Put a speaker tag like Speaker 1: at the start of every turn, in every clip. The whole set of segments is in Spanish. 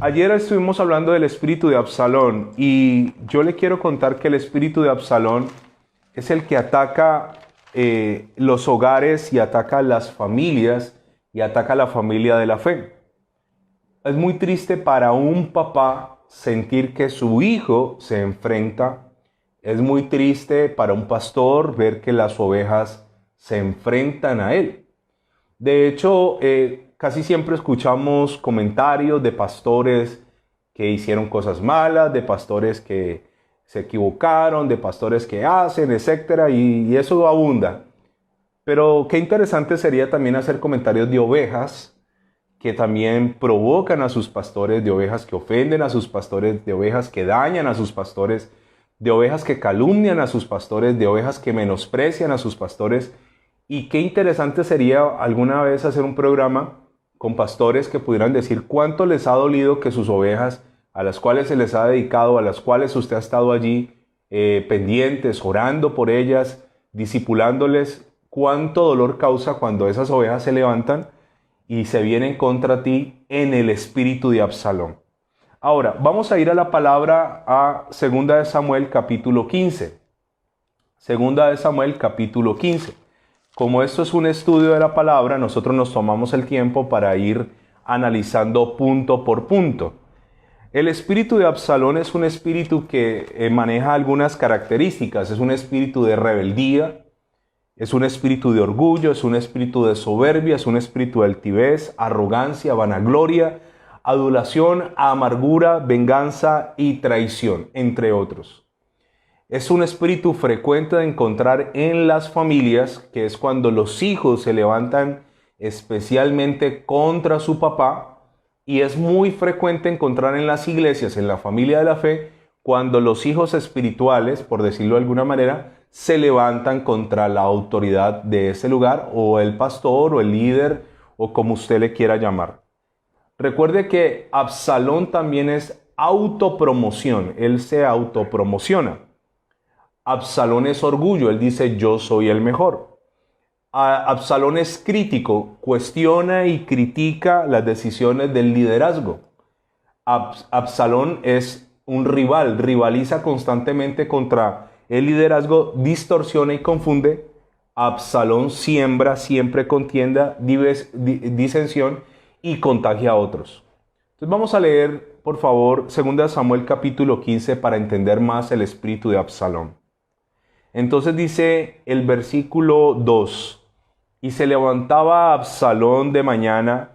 Speaker 1: Ayer estuvimos hablando del espíritu de Absalón y yo le quiero contar que el espíritu de Absalón es el que ataca los hogares y ataca las familias y ataca la familia de la fe. Es muy triste para un papá sentir que su hijo se enfrenta. Es muy triste para un pastor ver que las ovejas se enfrentan a él. De hecho, casi siempre escuchamos comentarios de pastores que hicieron cosas malas, de pastores que se equivocaron, de pastores que hacen, etcétera, y eso abunda. Pero qué interesante sería también hacer comentarios de ovejas que también provocan a sus pastores, de ovejas que ofenden a sus pastores, de ovejas que dañan a sus pastores, de ovejas que calumnian a sus pastores, de ovejas que menosprecian a sus pastores. Y qué interesante sería alguna vez hacer un programa con pastores que pudieran decir cuánto les ha dolido que sus ovejas, a las cuales se les ha dedicado, a las cuales usted ha estado allí pendientes, orando por ellas, discipulándoles, cuánto dolor causa cuando esas ovejas se levantan y se vienen contra ti en el espíritu de Absalón. Ahora, vamos a ir a la palabra a 2 de Samuel capítulo 15. 2 de Samuel capítulo 15. Como esto es un estudio de la palabra, nosotros nos tomamos el tiempo para ir analizando punto por punto. El espíritu de Absalón es un espíritu que maneja algunas características. Es un espíritu de rebeldía, es un espíritu de orgullo, es un espíritu de soberbia, es un espíritu de altivez, arrogancia, vanagloria, adulación, amargura, venganza y traición, entre otros. Es un espíritu frecuente de encontrar en las familias, que es cuando los hijos se levantan especialmente contra su papá, y es muy frecuente encontrar en las iglesias, en la familia de la fe, cuando los hijos espirituales, por decirlo de alguna manera, se levantan contra la autoridad de ese lugar, o el pastor, o el líder, o como usted le quiera llamar. Recuerde que Absalón también es autopromoción, él se autopromociona. Absalón es orgullo, él dice yo soy el mejor. Absalón es crítico, cuestiona y critica las decisiones del liderazgo. Absalón es un rival, rivaliza constantemente contra el liderazgo, distorsiona y confunde. Absalón siembra siempre contienda, disensión y contagia a otros. Entonces vamos a leer, por favor, 2 Samuel capítulo 15 para entender más el espíritu de Absalón. Entonces dice el versículo 2, y se levantaba Absalón de mañana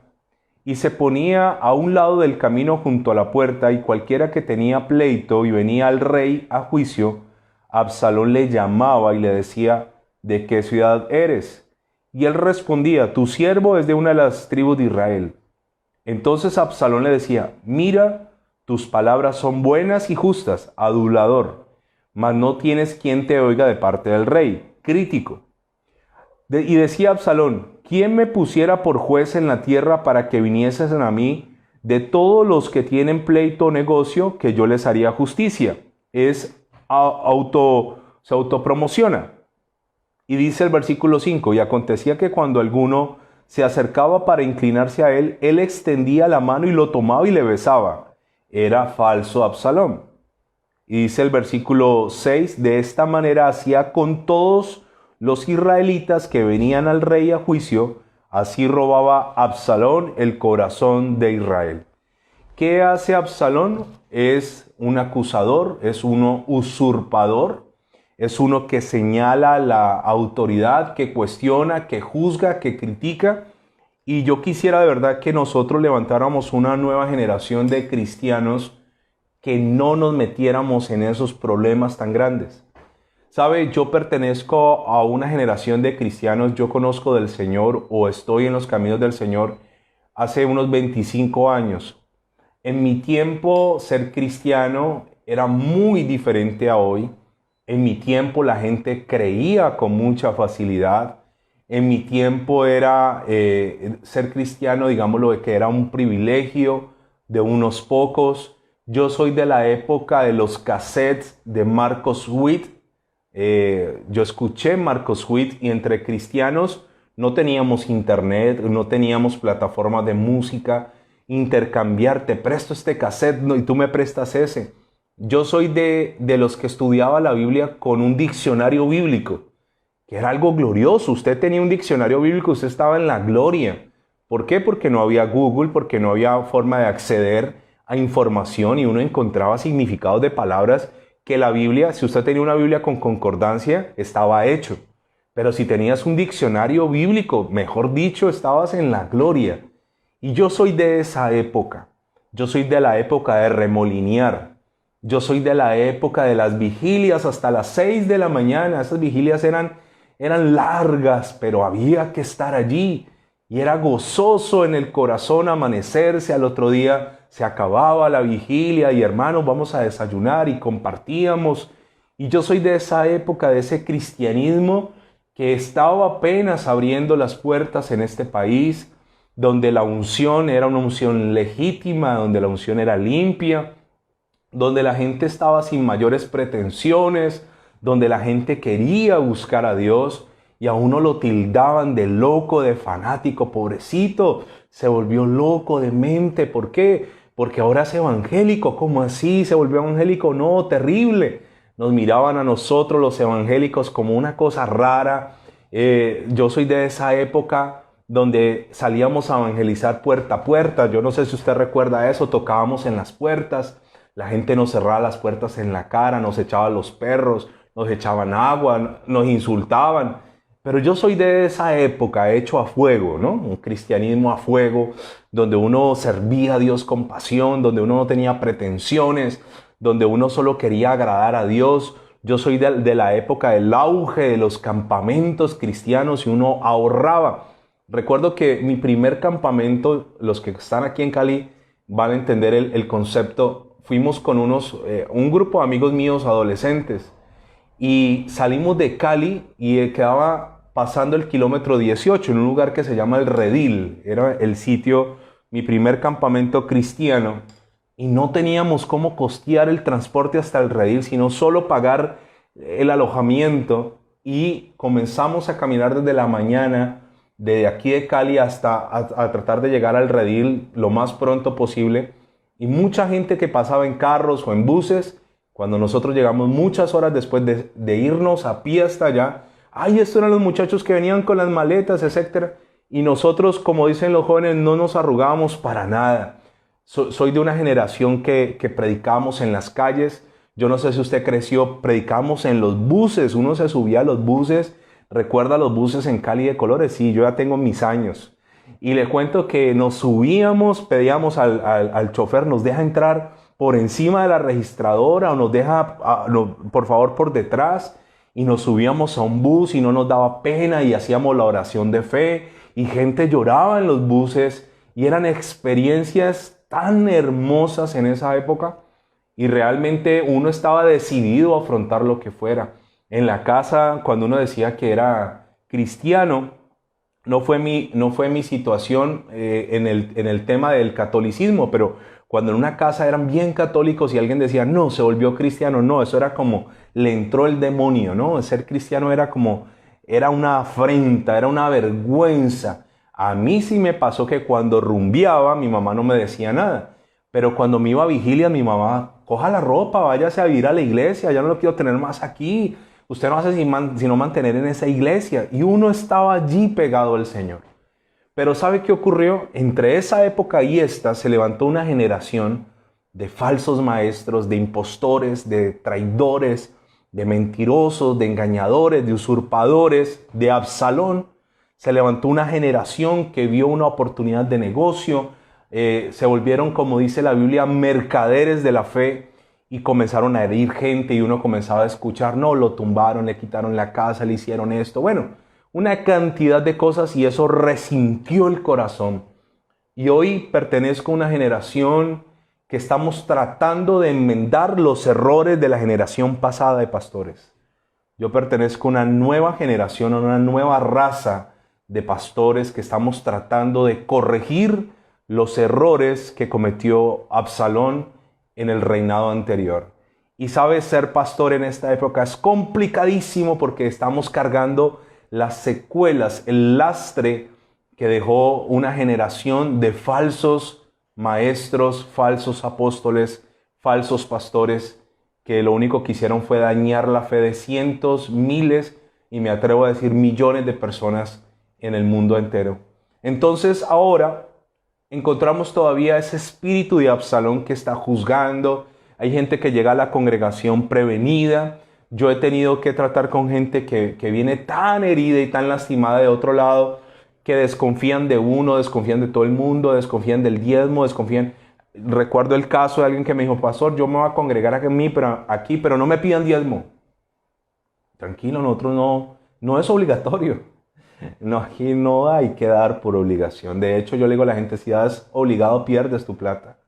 Speaker 1: y se ponía a un lado del camino junto a la puerta, y cualquiera que tenía pleito y venía al rey a juicio, Absalón le llamaba y le decía, ¿de qué ciudad eres? Y él respondía, tu siervo es de una de las tribus de Israel. Entonces Absalón le decía, mira, tus palabras son buenas y justas, adulador, mas no tienes quien te oiga de parte del rey, crítico. Y decía Absalón, ¿quién me pusiera por juez en la tierra para que viniesen a mí de todos los que tienen pleito o negocio, que yo les haría justicia? Se autopromociona. Y dice el versículo 5, y acontecía que cuando alguno se acercaba para inclinarse a él, él extendía la mano y lo tomaba y le besaba. Era falso Absalón. Y dice el versículo 6, de esta manera hacía con todos los israelitas que venían al rey a juicio, así robaba Absalón el corazón de Israel. ¿Qué hace Absalón? Es un acusador, es uno usurpador, es uno que señala la autoridad, que cuestiona, que juzga, que critica. Y yo quisiera de verdad que nosotros levantáramos una nueva generación de cristianos que no nos metiéramos en esos problemas tan grandes. ¿Sabe? Yo pertenezco a una generación de cristianos, yo conozco del Señor o estoy en los caminos del Señor hace unos 25 años. En mi tiempo ser cristiano era muy diferente a hoy. En mi tiempo la gente creía con mucha facilidad. En mi tiempo era ser cristiano, digámoslo, de que era un privilegio de unos pocos. Yo soy de la época de los cassettes de Marcos Witt, Yo escuché Marcos Witt y entre cristianos no teníamos internet, no teníamos plataformas de música, intercambiar, te presto este cassette y tú me prestas ese. Yo soy de los que estudiaba la Biblia con un diccionario bíblico, que era algo glorioso. Usted tenía un diccionario bíblico, usted estaba en la gloria. ¿Por qué? Porque no había Google, porque no había forma de acceder a información y uno encontraba significados de palabras que la Biblia, si usted tenía una Biblia con concordancia, estaba hecho. Pero si tenías un diccionario bíblico, mejor dicho, estabas en la gloria. Y yo soy de esa época. Yo soy de la época de remolinear. Yo soy de la época de las vigilias hasta las 6 de la mañana. Esas vigilias eran largas, pero había que estar allí. Y era gozoso en el corazón amanecerse. Al otro día se acababa la vigilia y hermanos, vamos a desayunar y compartíamos. Y yo soy de esa época, de ese cristianismo que estaba apenas abriendo las puertas en este país, donde la unción era una unción legítima, donde la unción era limpia, donde la gente estaba sin mayores pretensiones, donde la gente quería buscar a Dios y a uno lo tildaban de loco, de fanático, pobrecito, se volvió loco de mente. ¿Por qué? Porque ahora es evangélico. ¿Cómo así? ¿Se volvió evangélico? No, terrible. Nos miraban a nosotros los evangélicos como una cosa rara. Yo soy de esa época donde salíamos a evangelizar puerta a puerta. Yo no sé si usted recuerda eso, tocábamos en las puertas. La gente nos cerraba las puertas en la cara, nos echaban los perros, nos echaban agua, nos insultaban. Pero yo soy de esa época, hecho a fuego, ¿no? Un cristianismo a fuego, donde uno servía a Dios con pasión, donde uno no tenía pretensiones, donde uno solo quería agradar a Dios. Yo soy de la época del auge de los campamentos cristianos y uno ahorraba. Recuerdo que mi primer campamento, los que están aquí en Cali van a entender el concepto. Fuimos con un grupo de amigos míos adolescentes y salimos de Cali y quedaba pasando el kilómetro 18 en un lugar que se llama El Redil. Era el sitio, mi primer campamento cristiano. Y no teníamos cómo costear el transporte hasta El Redil, sino solo pagar el alojamiento. Y comenzamos a caminar desde la mañana, de aquí de Cali hasta a tratar de llegar al Redil lo más pronto posible. Y mucha gente que pasaba en carros o en buses, cuando nosotros llegamos muchas horas después de irnos a pie hasta allá, ¡ay, estos eran los muchachos que venían con las maletas, etcétera! Y nosotros, como dicen los jóvenes, no nos arrugábamos para nada. Soy de una generación que predicamos en las calles. Yo no sé si usted creció, predicamos en los buses. Uno se subía a los buses. ¿Recuerda los buses en Cali de colores? Sí, yo ya tengo mis años. Y le cuento que nos subíamos, pedíamos al chofer, nos deja entrar por encima de la registradora o nos deja, por favor, por detrás. Y nos subíamos a un bus y no nos daba pena y hacíamos la oración de fe. Y gente lloraba en los buses y eran experiencias tan hermosas en esa época. Y realmente uno estaba decidido a afrontar lo que fuera. En la casa, cuando uno decía que era cristiano, no fue mi situación en el tema del catolicismo, pero cuando en una casa eran bien católicos y alguien decía, no, se volvió cristiano, no, eso era como, le entró el demonio, ¿no? Ser cristiano era una afrenta, era una vergüenza. A mí sí me pasó que cuando rumbeaba, mi mamá no me decía nada, pero cuando me iba a vigilia, mi mamá, coja la ropa, váyase a ir a la iglesia, ya no lo quiero tener más aquí. Usted no hace sino mantener en esa iglesia. Y uno estaba allí pegado al Señor. Pero ¿sabe qué ocurrió? Entre esa época y esta se levantó una generación de falsos maestros, de impostores, de traidores, de mentirosos, de engañadores, de usurpadores, de Absalón. Se levantó una generación que vio una oportunidad de negocio. Se volvieron, como dice la Biblia, mercaderes de la fe. Y comenzaron a herir gente y uno comenzaba a escuchar, no, lo tumbaron, le quitaron la casa, le hicieron esto. Bueno, una cantidad de cosas y eso resintió el corazón. Y hoy pertenezco a una generación que estamos tratando de enmendar los errores de la generación pasada de pastores. Yo pertenezco a una nueva generación, a una nueva raza de pastores que estamos tratando de corregir los errores que cometió Absalón en el reinado anterior. Y sabes, ser pastor en esta época es complicadísimo porque estamos cargando las secuelas, el lastre que dejó una generación de falsos maestros, falsos apóstoles, falsos pastores, que lo único que hicieron fue dañar la fe de cientos, miles y me atrevo a decir millones de personas en el mundo entero. Entonces ahora encontramos todavía ese espíritu de Absalón que está juzgando. Hay gente que llega a la congregación prevenida. Yo he tenido que tratar con gente que viene tan herida y tan lastimada de otro lado, que desconfían de uno, desconfían de todo el mundo, desconfían del diezmo, desconfían. Recuerdo el caso de alguien que me dijo, pastor, yo me voy a congregar aquí, pero no me pidan diezmo. Tranquilo, nosotros no es obligatorio. No, aquí no hay que dar por obligación. De hecho, yo le digo a la gente, si das obligado, pierdes tu plata.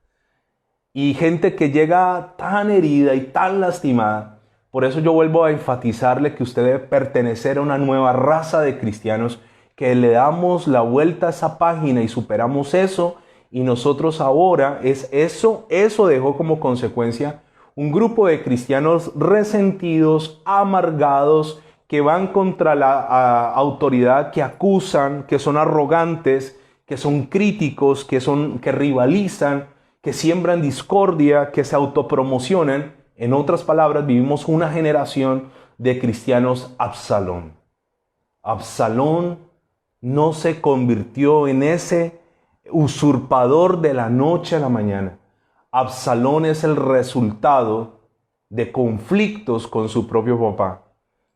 Speaker 1: Y gente que llega tan herida y tan lastimada. Por eso yo vuelvo a enfatizarle que usted debe pertenecer a una nueva raza de cristianos, que le damos la vuelta a esa página y superamos eso. Y nosotros ahora eso dejó como consecuencia un grupo de cristianos resentidos, amargados, que van contra la autoridad, que acusan, que son arrogantes, que son críticos, que rivalizan, que siembran discordia, que se autopromocionan. En otras palabras, vivimos una generación de cristianos Absalón. Absalón no se convirtió en ese usurpador de la noche a la mañana. Absalón es el resultado de conflictos con su propio papá.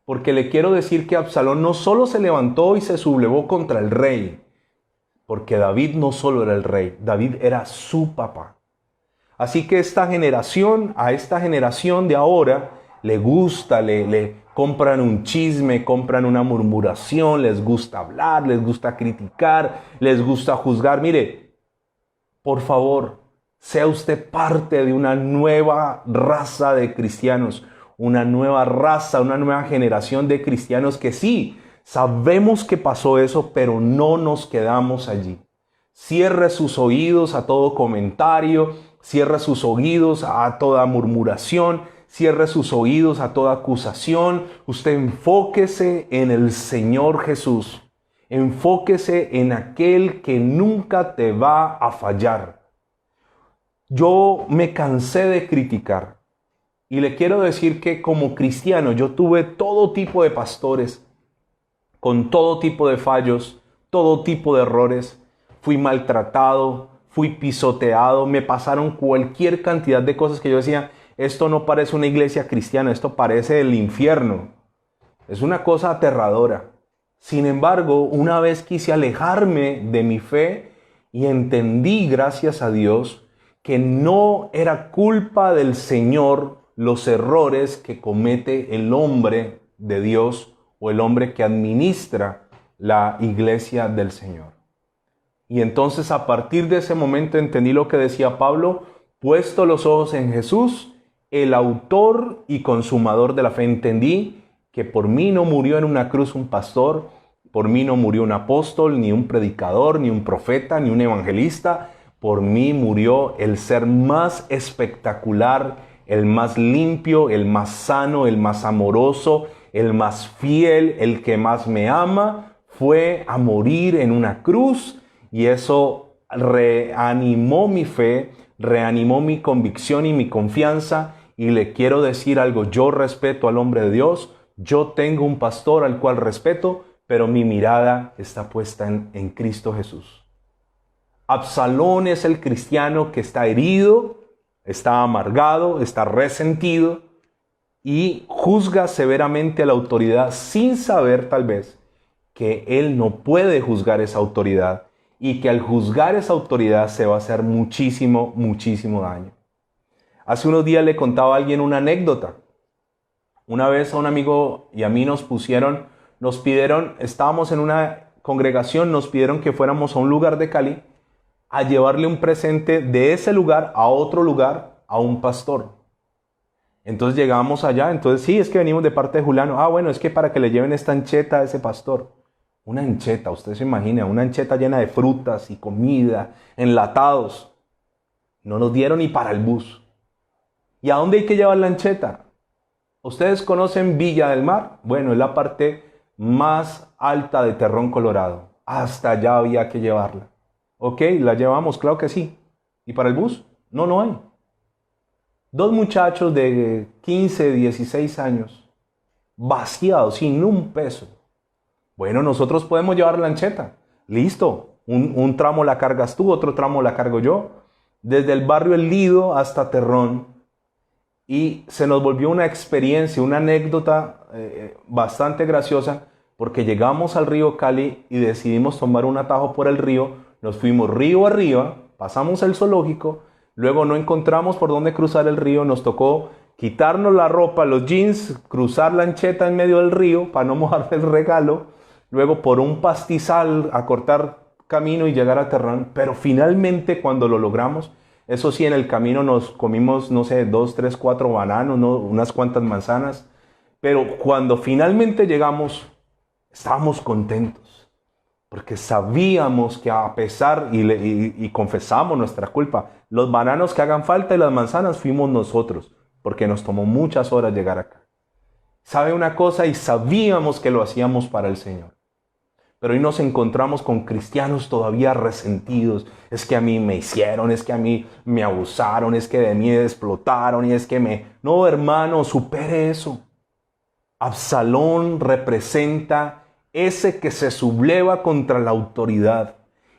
Speaker 1: Porque le quiero decir que Absalón no solo se levantó y se sublevó contra el rey, porque David no solo era el rey, David era su papá. Así que a esta generación de ahora, le gusta, le compran un chisme, compran una murmuración, les gusta hablar, les gusta criticar, les gusta juzgar. Mire, por favor, sea usted parte de una nueva raza de cristianos, una nueva raza, una nueva generación de cristianos que sí, sabemos que pasó eso, pero no nos quedamos allí. Cierre sus oídos a todo comentario, cierre sus oídos a toda murmuración, cierre sus oídos a toda acusación. Usted enfóquese en el Señor Jesús. Enfóquese en aquel que nunca te va a fallar. Yo me cansé de criticar. Y le quiero decir que como cristiano yo tuve todo tipo de pastores, con todo tipo de fallos, todo tipo de errores. Fui maltratado, fui pisoteado, me pasaron cualquier cantidad de cosas que yo decía, esto no parece una iglesia cristiana, esto parece el infierno. Es una cosa aterradora. Sin embargo, una vez quise alejarme de mi fe y entendí, gracias a Dios, que no era culpa del Señor los errores que comete el hombre de Dios o el hombre que administra la iglesia del Señor. Y entonces a partir de ese momento entendí lo que decía Pablo, puesto los ojos en Jesús, el autor y consumador de la fe. Entendí que por mí no murió en una cruz un pastor, por mí no murió un apóstol, ni un predicador, ni un profeta, ni un evangelista. Por mí murió el ser más espectacular, el más limpio, el más sano, el más amoroso, el más fiel, el que más me ama. Fue a morir en una cruz y eso reanimó mi fe, reanimó mi convicción y mi confianza. Y le quiero decir algo, yo respeto al hombre de Dios, yo tengo un pastor al cual respeto, pero mi mirada está puesta en Cristo Jesús. Absalón es el cristiano que está herido, está amargado, está resentido y juzga severamente a la autoridad sin saber tal vez que él no puede juzgar esa autoridad y que al juzgar esa autoridad se va a hacer muchísimo, muchísimo daño. Hace unos días le contaba a alguien una anécdota. Una vez a un amigo y a mí nos pidieron, estábamos en una congregación, nos pidieron que fuéramos a un lugar de Cali a llevarle un presente de ese lugar a otro lugar a un pastor. Entonces llegamos allá, entonces sí, es que venimos de parte de Juliano. Ah, bueno, es que para que le lleven esta ancheta a ese pastor. Una ancheta, usted se imagina, una ancheta llena de frutas y comida, enlatados. No nos dieron ni para el bus. ¿Y a dónde hay que llevar la lancheta? ¿Ustedes conocen Villa del Mar? Bueno, es la parte más alta de Terrón, Colorado. Hasta allá había que llevarla. ¿Ok? ¿La llevamos? Claro que sí. ¿Y para el bus? No, no hay. Dos muchachos de 15, 16 años, vaciados, sin un peso. Bueno, nosotros podemos llevar la lancheta. Listo. Un tramo la cargas tú, otro tramo la cargo yo. Desde el barrio El Lido hasta Terrón. Y se nos volvió una experiencia, una anécdota bastante graciosa, porque llegamos al río Cali y decidimos tomar un atajo por el río. Nos fuimos río arriba, pasamos el zoológico, luego no encontramos por dónde cruzar el río, nos tocó quitarnos la ropa, los jeans, cruzar la lancheta en medio del río para no mojar el regalo, luego por un pastizal a cortar camino y llegar a Terrón. Pero finalmente cuando lo logramos, eso sí, en el camino nos comimos, no sé, 2, 3, 4 bananos, ¿no? Unas cuantas manzanas. Pero cuando finalmente llegamos, estábamos contentos. Porque sabíamos que a pesar, y confesamos nuestra culpa, los bananos que hagan falta y las manzanas fuimos nosotros. Porque nos tomó muchas horas llegar acá. ¿Sabe una cosa? Y sabíamos que lo hacíamos para el Señor. Pero hoy nos encontramos con cristianos todavía resentidos. Es que a mí me hicieron, es que a mí me abusaron, es que de mí explotaron y es que me... No, hermano, supere eso. Absalón representa ese que se subleva contra la autoridad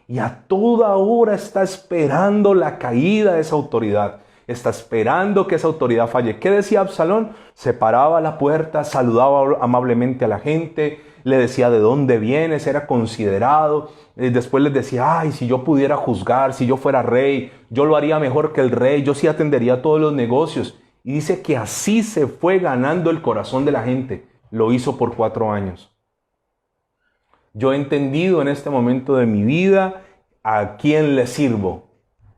Speaker 1: y a toda hora está esperando la caída de esa autoridad. Está esperando que esa autoridad falle. ¿Qué decía Absalón? Se paraba a la puerta, saludaba amablemente a la gente, le decía de dónde vienes, era considerado. Después les decía, ay, si yo pudiera juzgar, si yo fuera rey, yo lo haría mejor que el rey, yo sí atendería todos los negocios. Y dice que así se fue ganando el corazón de la gente. Lo hizo por 4 años. Yo he entendido en este momento de mi vida a quién le sirvo.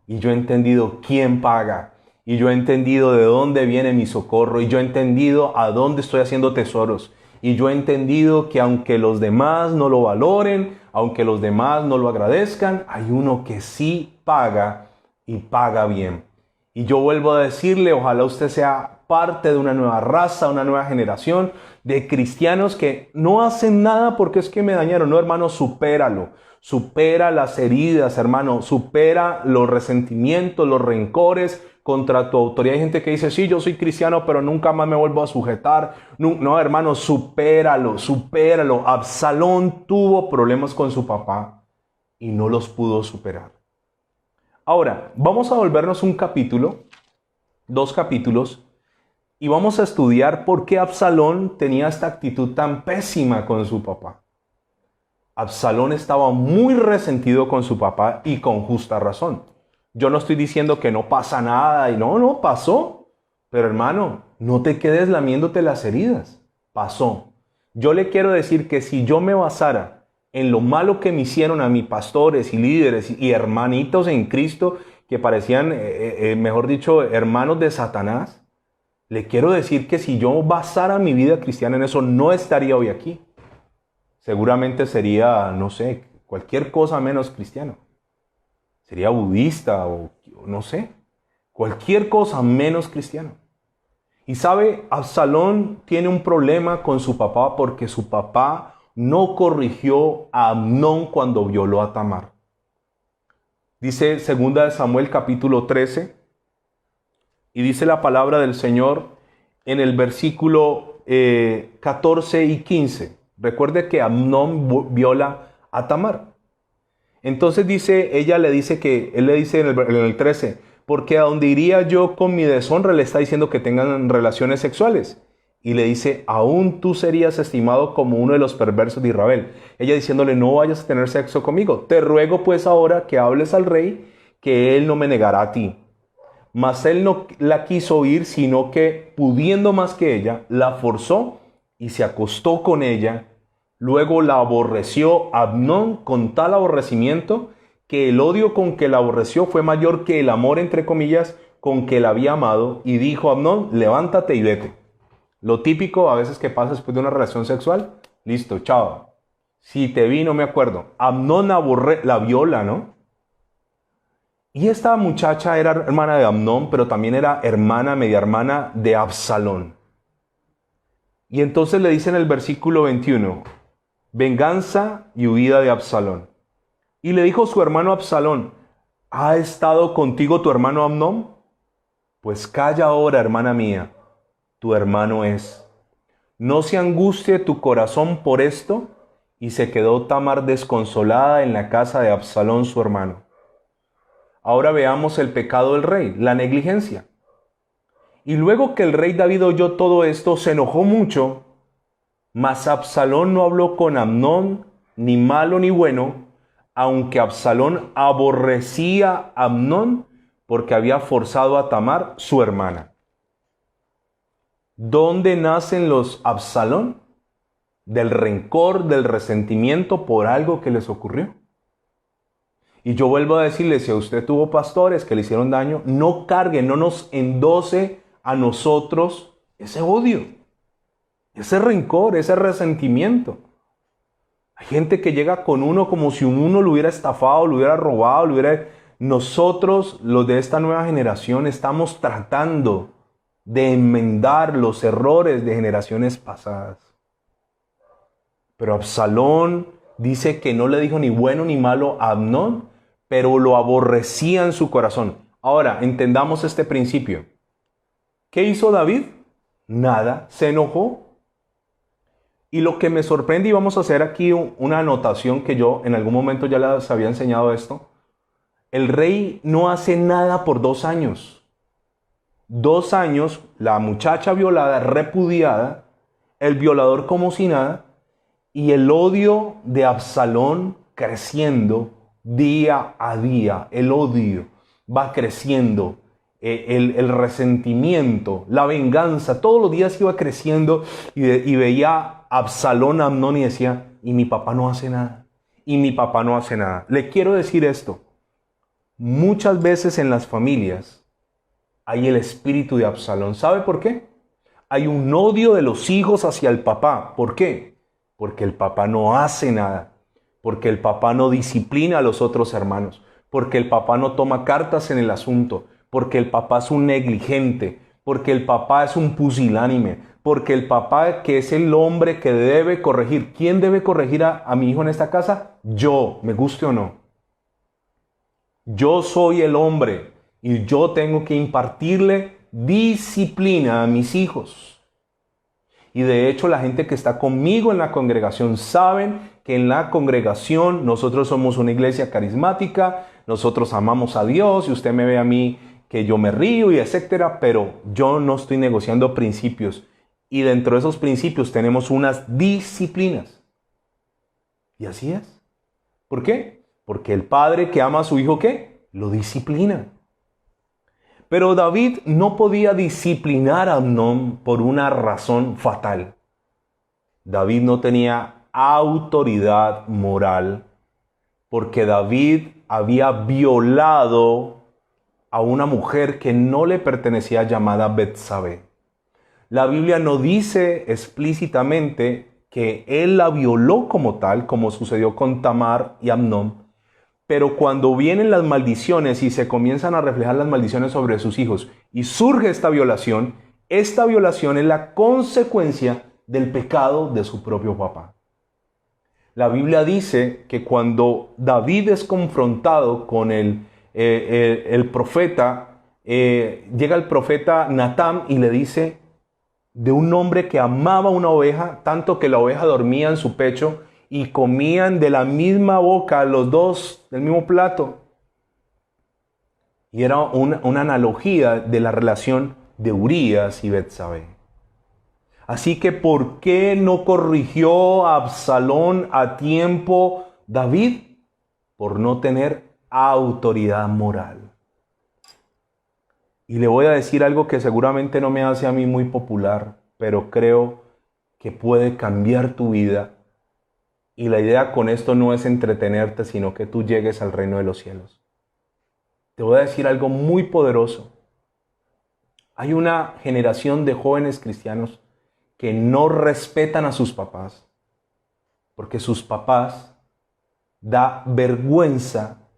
Speaker 1: Y yo he entendido quién paga. Y yo he entendido de dónde viene mi socorro. Y yo he entendido a dónde estoy haciendo tesoros. Y yo he entendido que aunque los demás no lo valoren, aunque los demás no lo agradezcan, hay uno que sí paga y paga bien. Y yo vuelvo a decirle, ojalá usted sea parte de una nueva raza, una nueva generación de cristianos que no hacen nada porque es que me dañaron. No, hermano, supéralo. Supera las heridas, hermano. Supera los resentimientos, los rencores contra tu autoridad. Hay gente que dice, sí, yo soy cristiano, pero nunca más me vuelvo a sujetar. No, no, hermano, supéralo, supéralo. Absalón tuvo problemas con su papá y no los pudo superar. Ahora, vamos a volvernos un capítulo, 2 capítulos, y vamos a estudiar por qué Absalón tenía esta actitud tan pésima con su papá. Absalón estaba muy resentido con su papá y con justa razón. Yo no estoy diciendo que no pasa nada y no pasó. Pero hermano, no te quedes lamiéndote las heridas. Pasó. Yo le quiero decir que si yo me basara en lo malo que me hicieron a mis pastores y líderes y hermanitos en Cristo que parecían, mejor dicho, hermanos de Satanás, le quiero decir que si yo basara mi vida cristiana en eso, no estaría hoy aquí. Seguramente sería, no sé, cualquier cosa menos cristiano. Sería budista o no sé, cualquier cosa menos cristiano. Y sabe, Absalón tiene un problema con su papá porque su papá no corrigió a Amnón cuando violó a Tamar. Dice 2 Samuel capítulo 13 y dice la palabra del Señor en el versículo 14 y 15. Recuerde que Amnón viola a Tamar. Entonces él le dice en el 13, porque a donde iría yo con mi deshonra, le está diciendo que tengan relaciones sexuales. Y le dice, aún tú serías estimado como uno de los perversos de Israel. Ella diciéndole, no vayas a tener sexo conmigo. Te ruego pues ahora que hables al rey, que él no me negará a ti. Mas él no la quiso oír, sino que, pudiendo más que ella, la forzó y se acostó con ella. Luego la aborreció Amnón con tal aborrecimiento que el odio con que la aborreció fue mayor que el amor, entre comillas, con que la había amado. Y dijo a Amnón, levántate y vete. Lo típico a veces que pasa después de una relación sexual, listo, chao. Si te vi, no me acuerdo. Amnón la viola, ¿no? Y esta muchacha era hermana de Amnón, pero también era hermana, media hermana de Absalón. Y entonces le dice en el versículo 21, venganza y huida de Absalón. Y le dijo su hermano Absalón, ¿ha estado contigo tu hermano Amnón? Pues calla ahora, hermana mía, tu hermano es. No se angustie tu corazón por esto. Y se quedó Tamar desconsolada en la casa de Absalón su hermano. Ahora veamos el pecado del rey, la negligencia. Y luego que el rey David oyó todo esto, se enojó mucho, mas Absalón no habló con Amnón, ni malo ni bueno, aunque Absalón aborrecía a Amnón porque había forzado a Tamar, su hermana. ¿Dónde nacen los Absalón? Del rencor, del resentimiento por algo que les ocurrió. Y yo vuelvo a decirle, si a usted tuvo pastores que le hicieron daño, no cargue, no nos endose a nosotros ese odio, ese rencor, ese resentimiento. Hay gente que llega con uno como si uno lo hubiera estafado, lo hubiera robado, Nosotros, los de esta nueva generación, estamos tratando de enmendar los errores de generaciones pasadas. Pero Absalón dice que no le dijo ni bueno ni malo a Amnón, pero lo aborrecía en su corazón. Ahora, entendamos este principio. ¿Qué hizo David? Nada, se enojó. Y lo que me sorprende, y vamos a hacer aquí una anotación que yo en algún momento ya les había enseñado esto. El rey no hace nada por 2 años. 2 años, la muchacha violada, repudiada, el violador como si nada, y el odio de Absalón creciendo día a día. El odio va creciendo. El resentimiento, la venganza, todos los días iba creciendo y veía a Absalón a Amnón y decía, y mi papá no hace nada. Y mi papá no hace nada. Le quiero decir esto. Muchas veces en las familias hay el espíritu de Absalón. ¿Sabe por qué? Hay un odio de los hijos hacia el papá. ¿Por qué? Porque el papá no hace nada, porque el papá no disciplina a los otros hermanos, porque el papá no toma cartas en el asunto, porque el papá es un negligente, porque el papá es un pusilánime, porque el papá que es el hombre que debe corregir. ¿Quién debe corregir a mi hijo en esta casa? Yo, me guste o no. Yo soy el hombre y yo tengo que impartirle disciplina a mis hijos. Y de hecho la gente que está conmigo en la congregación saben que en la congregación nosotros somos una iglesia carismática, nosotros amamos a Dios y usted me ve a mí que yo me río y etcétera, pero yo no estoy negociando principios. Y dentro de esos principios tenemos unas disciplinas. Y así es. ¿Por qué? Porque el padre que ama a su hijo, ¿qué? Lo disciplina. Pero David no podía disciplinar a Amnón por una razón fatal. David no tenía autoridad moral porque David había violado a una mujer que no le pertenecía, llamada Betsabé. La Biblia no dice explícitamente que él la violó como tal, como sucedió con Tamar y Amnón. Pero cuando vienen las maldiciones y se comienzan a reflejar las maldiciones sobre sus hijos y surge esta violación es la consecuencia del pecado de su propio papá. La Biblia dice que cuando David es confrontado con el profeta, llega el profeta Natán y le dice de un hombre que amaba una oveja, tanto que la oveja dormía en su pecho, y comían de la misma boca los dos, del mismo plato. Y era una analogía de la relación de Urías y Betsabé. Así que, ¿por qué no corrigió a Absalón a tiempo David? Por no tener autoridad moral. Y le voy a decir algo que seguramente no me hace a mí muy popular, pero creo que puede cambiar tu vida. Y la idea con esto no es entretenerte, sino que tú llegues al reino de los cielos. Te voy a decir algo muy poderoso. Hay una generación de jóvenes cristianos que no respetan a sus papás, porque sus papás da vergüenza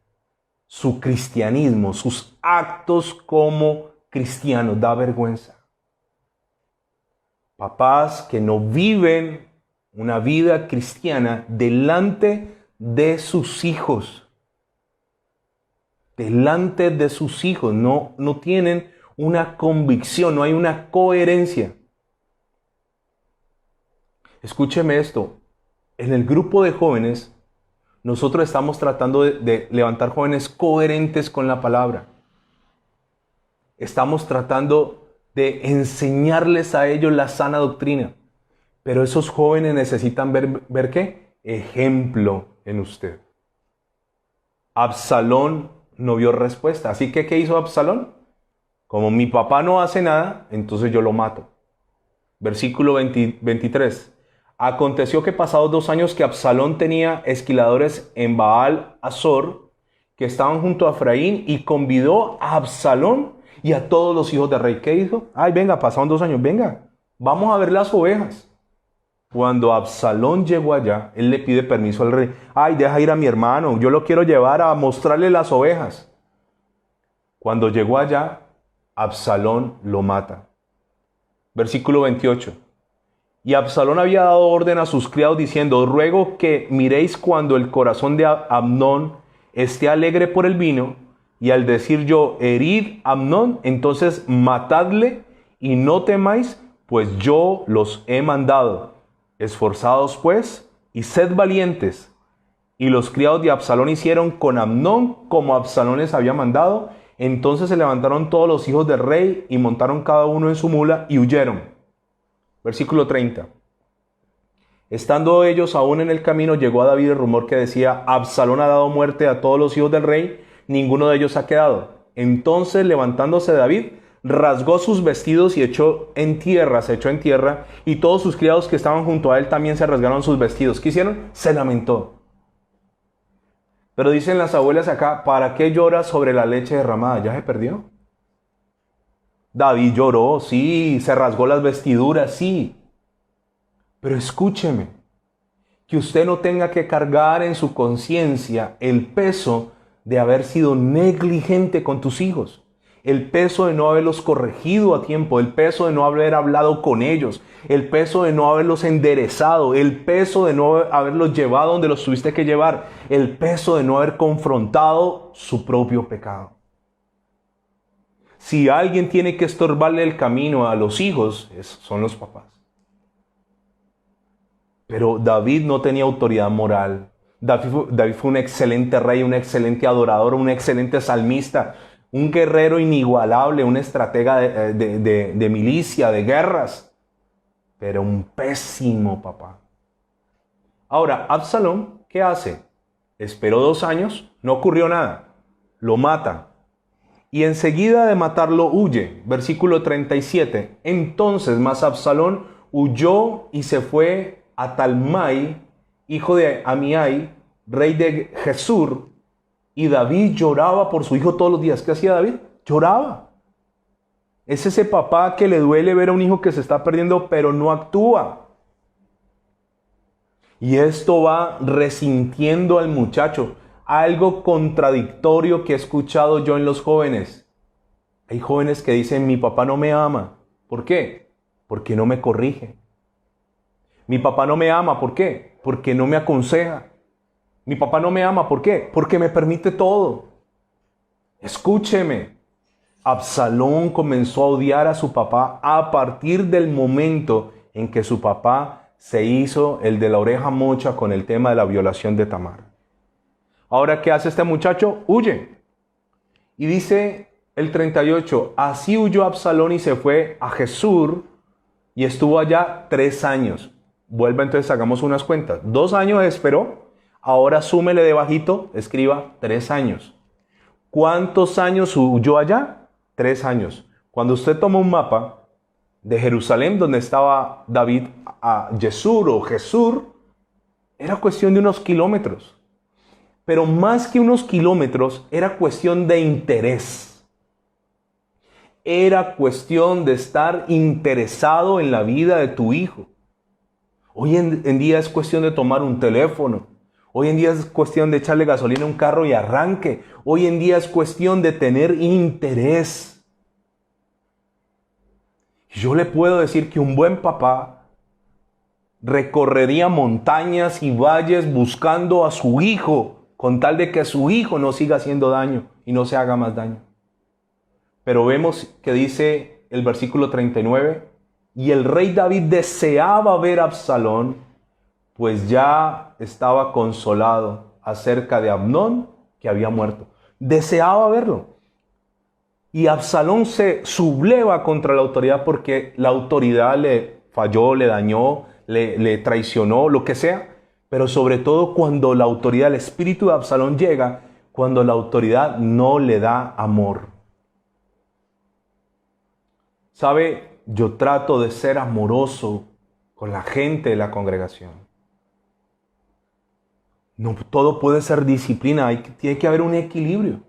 Speaker 1: su cristianismo, sus actos como cristianos. Da vergüenza. Papás que no viven una vida cristiana delante de sus hijos. Delante de sus hijos. No tienen una convicción, no hay una coherencia. Escúcheme esto. En el grupo de jóvenes, nosotros estamos tratando de levantar jóvenes coherentes con la palabra. Estamos tratando de enseñarles a ellos la sana doctrina. Pero esos jóvenes necesitan ver ¿qué? Ejemplo en usted. Absalón no vio respuesta. Así que, ¿qué hizo Absalón? Como mi papá no hace nada, entonces yo lo mato. Versículo 23. Aconteció que pasados 2 años que Absalón tenía esquiladores en Baal Azor, que estaban junto a Efraín, y convidó a Absalón y a todos los hijos del rey. ¿Qué hizo? Ay, venga, pasaron 2 años, venga, vamos a ver las ovejas. Cuando Absalón llegó allá, él le pide permiso al rey. Ay, deja ir a mi hermano, yo lo quiero llevar a mostrarle las ovejas. Cuando llegó allá, Absalón lo mata. Versículo 28. Y Absalón había dado orden a sus criados diciendo: ruego que miréis cuando el corazón de Amnón esté alegre por el vino, y al decir yo, herid a Amnón, entonces matadle y no temáis, pues yo los he mandado. Esforzados pues y sed valientes. Y los criados de Absalón hicieron con Amnón como Absalón les había mandado. Entonces se levantaron todos los hijos del rey y montaron cada uno en su mula y huyeron. Versículo 30. Estando ellos aún en el camino, llegó a David el rumor que decía: Absalón ha dado muerte a todos los hijos del rey, ninguno de ellos ha quedado. Entonces, levantándose David, rasgó sus vestidos y se echó en tierra, y todos sus criados que estaban junto a él también se rasgaron sus vestidos. ¿Qué hicieron? Se lamentó. Pero dicen las abuelas acá: ¿para qué lloras sobre la leche derramada? ¿Ya se perdió? David lloró, sí, se rasgó las vestiduras, sí. Pero escúcheme, que usted no tenga que cargar en su conciencia el peso de haber sido negligente con tus hijos, el peso de no haberlos corregido a tiempo, el peso de no haber hablado con ellos, el peso de no haberlos enderezado, el peso de no haberlos llevado donde los tuviste que llevar, el peso de no haber confrontado su propio pecado. Si alguien tiene que estorbarle el camino a los hijos, son los papás. Pero David no tenía autoridad moral. David fue un excelente rey, un excelente adorador, un excelente salmista, un guerrero inigualable, un estratega de milicia, de guerras. Pero un pésimo papá. Ahora, Absalón, ¿qué hace? Esperó 2 años, no ocurrió nada. Lo mata. Y enseguida de matarlo huye. Versículo 37. Entonces más Absalón huyó y se fue a Talmai, hijo de Amiai, rey de Gesur. Y David lloraba por su hijo todos los días. ¿Qué hacía David? Lloraba. Es ese papá que le duele ver a un hijo que se está perdiendo, pero no actúa. Y esto va resintiendo al muchacho. Algo contradictorio que he escuchado yo en los jóvenes. Hay jóvenes que dicen: mi papá no me ama. ¿Por qué? Porque no me corrige. Mi papá no me ama. ¿Por qué? Porque no me aconseja. Mi papá no me ama. ¿Por qué? Porque me permite todo. Escúcheme. Absalón comenzó a odiar a su papá a partir del momento en que su papá se hizo el de la oreja mocha con el tema de la violación de Tamar. Ahora, ¿qué hace este muchacho? Huye. Y dice el 38, así huyó Absalón y se fue a Gesur y estuvo allá 3 años. Vuelva entonces, hagamos unas cuentas. 2 años esperó, ahora súmele debajito, escriba 3 años. ¿Cuántos años huyó allá? 3 años. Cuando usted toma un mapa de Jerusalén, donde estaba David, a Yesur o Gesur, era cuestión de unos kilómetros. Pero más que unos kilómetros, era cuestión de interés. Era cuestión de estar interesado en la vida de tu hijo. Hoy en día es cuestión de tomar un teléfono, Hoy en día es cuestión de echarle gasolina a un carro y arranque. Hoy en día es cuestión de tener interés. Yo le puedo decir que un buen papá recorrería montañas y valles buscando a su hijo, con tal de que su hijo no siga haciendo daño y no se haga más daño. Pero vemos que dice el versículo 39, y el rey David deseaba ver a Absalón, pues ya estaba consolado acerca de Amnón, que había muerto. Deseaba verlo. Y Absalón se subleva contra la autoridad porque la autoridad le falló, le dañó, le traicionó, lo que sea. Pero sobre todo cuando la autoridad, el espíritu de Absalón llega, cuando la autoridad no le da amor. ¿Sabe? Yo trato de ser amoroso con la gente de la congregación. No todo puede ser disciplina, tiene que haber un equilibrio.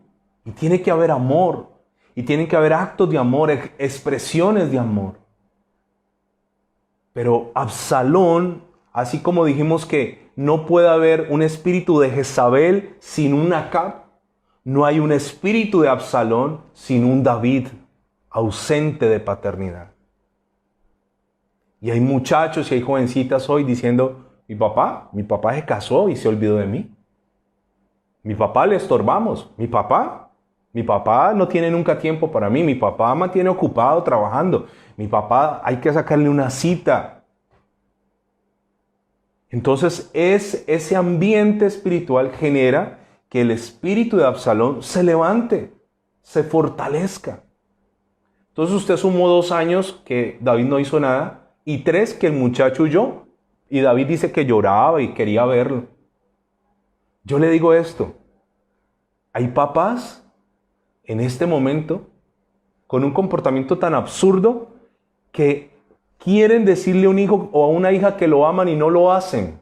Speaker 1: Y tiene que haber amor. Y tienen que haber actos de amor, expresiones de amor. Pero Absalón, así como dijimos que no puede haber un espíritu de Jezabel sin un Acab, no hay un espíritu de Absalón sin un David ausente de paternidad. Y hay muchachos y hay jovencitas hoy diciendo, mi papá se casó y se olvidó de mí. Mi papá le estorbamos. Mi papá no tiene nunca tiempo para mí. Mi papá mantiene ocupado trabajando. Mi papá hay que sacarle una cita. Entonces ese ambiente espiritual genera que el espíritu de Absalón se levante, se fortalezca. Entonces usted sumó 2 años que David no hizo nada y 3 que el muchacho huyó. Y David dice que lloraba y quería verlo. Yo le digo esto. Hay papás en este momento con un comportamiento tan absurdo que quieren decirle a un hijo o a una hija que lo aman y no lo hacen.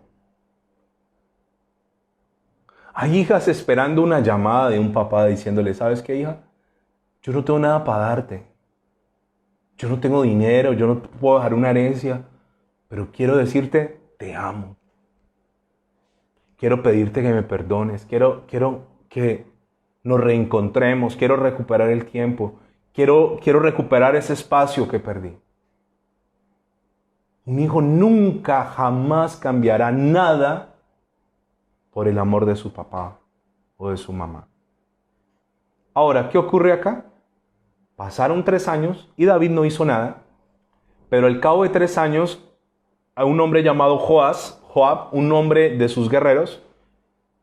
Speaker 1: Hay hijas esperando una llamada de un papá diciéndole, ¿sabes qué, hija? Yo no tengo nada para darte. Yo no tengo dinero, yo no puedo dejar una herencia, pero quiero decirte, te amo. Quiero pedirte que me perdones, quiero que nos reencontremos, quiero recuperar el tiempo, quiero recuperar ese espacio que perdí. Un hijo nunca, jamás cambiará nada por el amor de su papá o de su mamá. Ahora, ¿qué ocurre acá? Pasaron 3 años y David no hizo nada, pero al cabo de 3 años, a un hombre llamado Joab, un hombre de sus guerreros,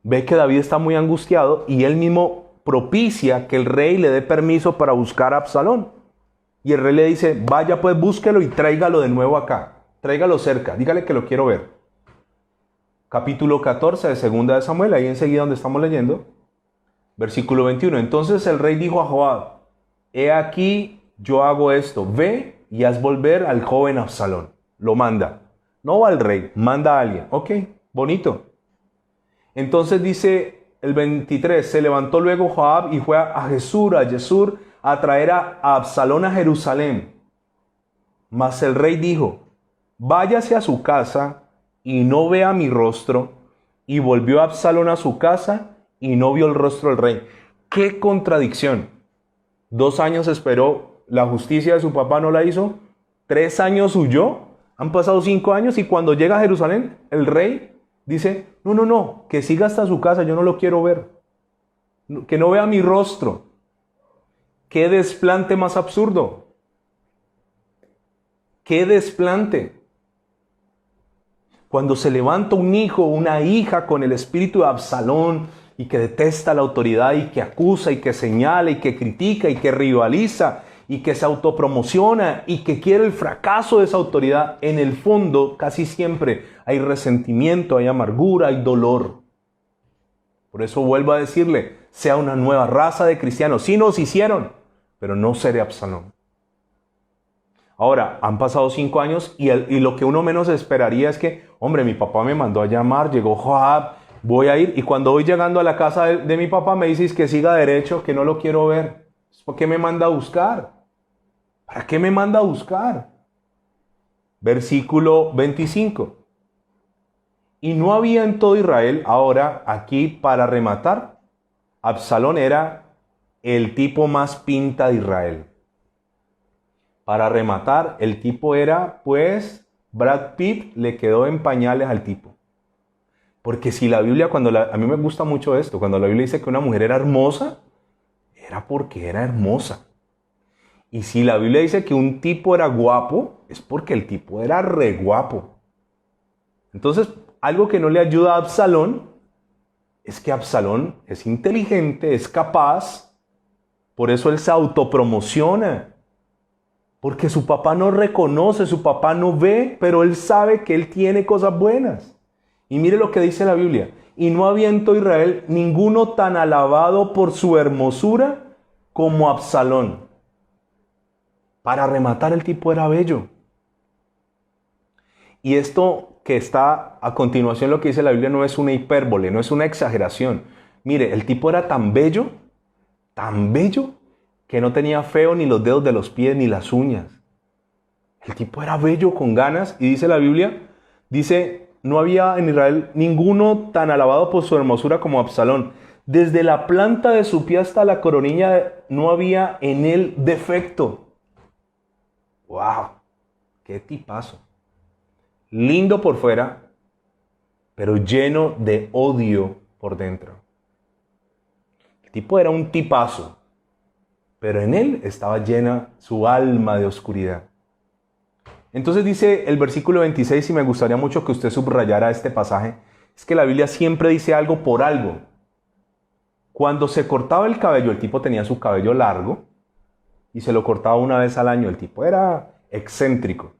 Speaker 1: ve que David está muy angustiado y él mismo propicia que el rey le dé permiso para buscar a Absalón. Y el rey le dice, vaya pues búsquelo y tráigalo de nuevo acá, tráigalo cerca, dígale que lo quiero ver. Capítulo 14 de 2 de Samuel, ahí enseguida donde estamos leyendo, versículo 21. Entonces el rey dijo a Joab, he aquí yo hago esto, ve y haz volver al joven Absalón. Lo manda. No va al rey, manda a alguien. Ok, bonito. Entonces dice el 23, se levantó luego Joab y fue a Yesur, a traer a Absalón a Jerusalén. Mas el rey dijo, váyase a su casa y no vea mi rostro. Y volvió Absalón a su casa y no vio el rostro del rey. ¡Qué contradicción! 2 años esperó, la justicia de su papá no la hizo. 3 años huyó. Han pasado 5 años y cuando llega a Jerusalén, el rey dice, no, que siga hasta su casa, yo no lo quiero ver. Que no vea mi rostro. ¡Qué desplante más absurdo! ¡Qué desplante! Cuando se levanta un hijo o una hija con el espíritu de Absalón y que detesta la autoridad y que acusa y que señala y que critica y que rivaliza y que se autopromociona y que quiere el fracaso de esa autoridad, en el fondo casi siempre hay resentimiento, hay amargura, hay dolor. Por eso vuelvo a decirle, sea una nueva raza de cristianos. Sí nos hicieron, pero no seré Absalón. Ahora, han pasado 5 años y lo que uno menos esperaría es que, hombre, mi papá me mandó a llamar, llegó Joab, voy a ir. Y cuando voy llegando a la casa de mi papá me dices que siga derecho, que no lo quiero ver. ¿Por qué me manda a buscar? ¿Para qué me manda a buscar? Versículo 25. Y no había en todo Israel, ahora aquí para rematar, Absalón era el tipo más pinta de Israel. Para rematar, el tipo era, pues, Brad Pitt le quedó en pañales al tipo. Porque si la Biblia, a mí me gusta mucho esto, cuando la Biblia dice que una mujer era hermosa, era porque era hermosa. Y si la Biblia dice que un tipo era guapo, es porque el tipo era re guapo. Entonces, algo que no le ayuda a Absalón es que Absalón es inteligente, es capaz, por eso él se autopromociona. Porque su papá no reconoce, su papá no ve, pero él sabe que él tiene cosas buenas. Y mire lo que dice la Biblia. Y no había en todo Israel ninguno tan alabado por su hermosura como Absalón. Para rematar, el tipo era bello. Y esto que está a continuación, lo que dice la Biblia, no es una hipérbole, no es una exageración. Mire, el tipo era tan bello, que no tenía feo ni los dedos de los pies ni las uñas. El tipo era bello con ganas, y dice la Biblia, dice, no había en Israel ninguno tan alabado por su hermosura como Absalón. Desde la planta de su pie hasta la coronilla no había en él defecto. ¡Wow! ¡Qué tipazo! Lindo por fuera, pero lleno de odio por dentro. El tipo era un tipazo, pero en él estaba llena su alma de oscuridad. Entonces dice el versículo 26, y me gustaría mucho que usted subrayara este pasaje, es que la Biblia siempre dice algo por algo. Cuando se cortaba el cabello, el tipo tenía su cabello largo, y se lo cortaba una vez al año. El tipo era excéntrico,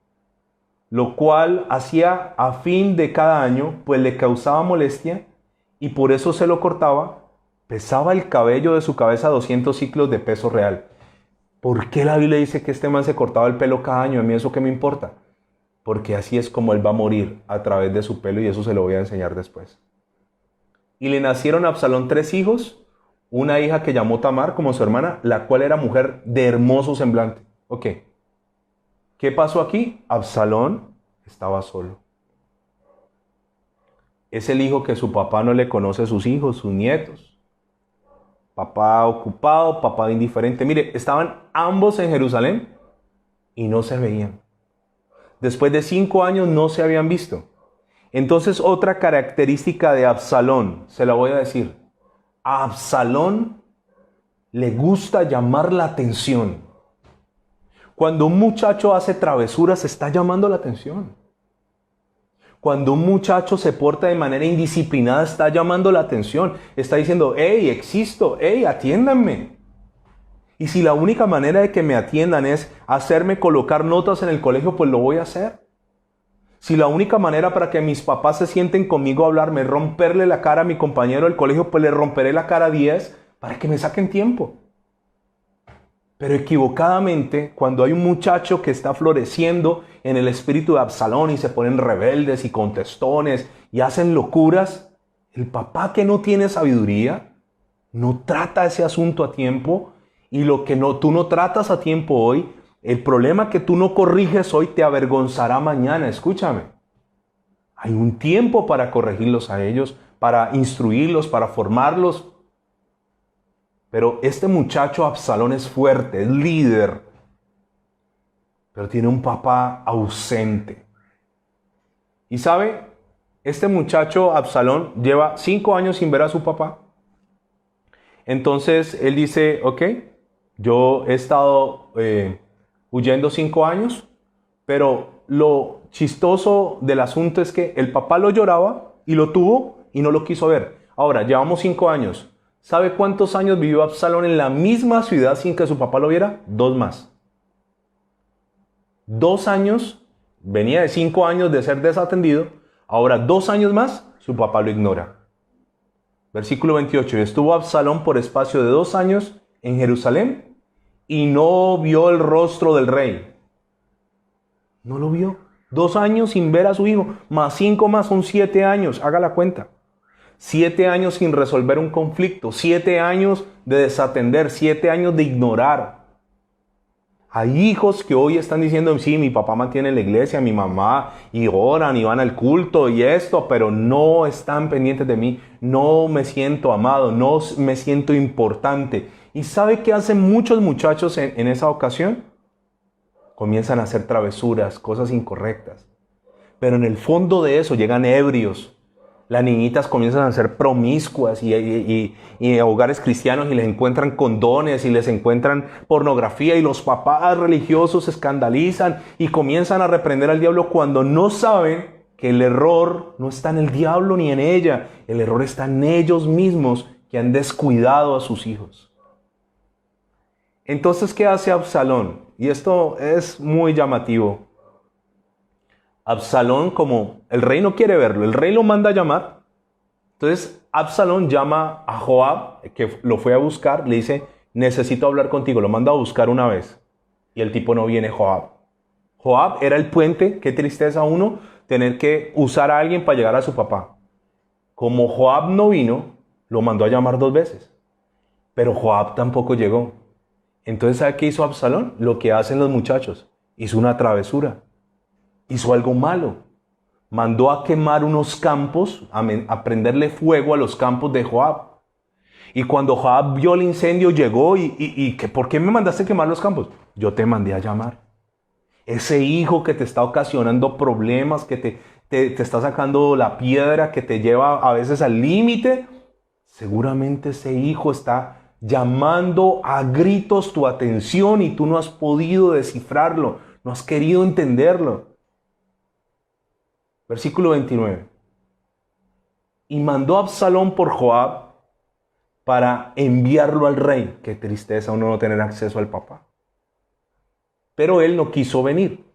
Speaker 1: lo cual hacía a fin de cada año, pues le causaba molestia, y por eso se lo cortaba. Pesaba el cabello de su cabeza 200 ciclos de peso real. ¿Por qué la Biblia dice que este man se cortaba el pelo cada año? A mí eso qué me importa. Porque así es como él va a morir, a través de su pelo, y eso se lo voy a enseñar después. Y le nacieron a Absalón 3 hijos, una hija que llamó Tamar como su hermana, la cual era mujer de hermoso semblante. Ok. ¿Qué pasó aquí? Absalón estaba solo. Es el hijo que su papá no le conoce a sus hijos, sus nietos. Papá ocupado, papá indiferente. Mire, estaban ambos en Jerusalén y no se veían. Después de 5 años no se habían visto. Entonces, otra característica de Absalón, se la voy a decir. A Absalón le gusta llamar la atención. Cuando un muchacho hace travesuras, está llamando la atención. Cuando un muchacho se porta de manera indisciplinada, está llamando la atención. Está diciendo, hey, existo, hey, atiéndanme. Y si la única manera de que me atiendan es hacerme colocar notas en el colegio, pues lo voy a hacer. Si la única manera para que mis papás se sienten conmigo a hablarme es romperle la cara a mi compañero del colegio, pues le romperé la cara a 10 para que me saquen tiempo. Pero equivocadamente, cuando hay un muchacho que está floreciendo en el espíritu de Absalón y se ponen rebeldes y contestones y hacen locuras, el papá que no tiene sabiduría no trata ese asunto a tiempo, y lo que tú no tratas a tiempo hoy, el problema que tú no corriges hoy te avergonzará mañana. Escúchame. Hay un tiempo para corregirlos a ellos, para instruirlos, para formarlos. Pero este muchacho Absalón es fuerte, es líder, pero tiene un papá ausente. Y sabe, este muchacho Absalón lleva 5 años sin ver a su papá. Entonces él dice, ok, yo he estado huyendo 5 años, pero lo chistoso del asunto es que el papá lo lloraba y lo tuvo y no lo quiso ver. Ahora, llevamos 5 años. ¿Sabe cuántos años vivió Absalón en la misma ciudad sin que su papá lo viera? 2 más. 2 años, venía de 5 años de ser desatendido, ahora 2 años más, su papá lo ignora. Versículo 28, estuvo Absalón por espacio de 2 años en Jerusalén y no vio el rostro del rey. No lo vio. 2 años sin ver a su hijo, más 5 más son 7 años, haga la cuenta. 7 años sin resolver un conflicto, 7 años de desatender, 7 años de ignorar. Hay hijos que hoy están diciendo, sí, mi papá mantiene la iglesia, mi mamá, y oran y van al culto y esto, pero no están pendientes de mí, no me siento amado, no me siento importante. ¿Y sabe qué hacen muchos muchachos en esa ocasión? Comienzan a hacer travesuras, cosas incorrectas. Pero en el fondo de eso llegan ebrios. Las niñitas comienzan a ser promiscuas y hogares cristianos y les encuentran condones y les encuentran pornografía y los papás religiosos se escandalizan y comienzan a reprender al diablo cuando no saben que el error no está en el diablo ni en ella. El error está en ellos mismos que han descuidado a sus hijos. Entonces, ¿qué hace Absalón? Y esto es muy llamativo. Absalón, como el rey no quiere verlo, el rey lo manda a llamar. Entonces Absalón llama a Joab, que lo fue a buscar, le dice, necesito hablar contigo, lo manda a buscar una vez. Y el tipo no viene, Joab. Joab era el puente, qué tristeza uno, tener que usar a alguien para llegar a su papá. Como Joab no vino, lo mandó a llamar 2 veces. Pero Joab tampoco llegó. Entonces, ¿sabe qué hizo Absalón? Lo que hacen los muchachos, hizo una travesura. Hizo algo malo. Mandó a quemar unos campos, a prenderle fuego a los campos de Joab. Y cuando Joab vio el incendio, llegó y ¿por qué me mandaste a quemar los campos? Yo te mandé a llamar. Ese hijo que te está ocasionando problemas, que te está sacando la piedra, que te lleva a veces al límite, seguramente ese hijo está llamando a gritos tu atención y tú no has podido descifrarlo, no has querido entenderlo. Versículo 29. Y mandó a Absalón por Joab para enviarlo al rey. Qué tristeza uno no tener acceso al papá. Pero él no quiso venir.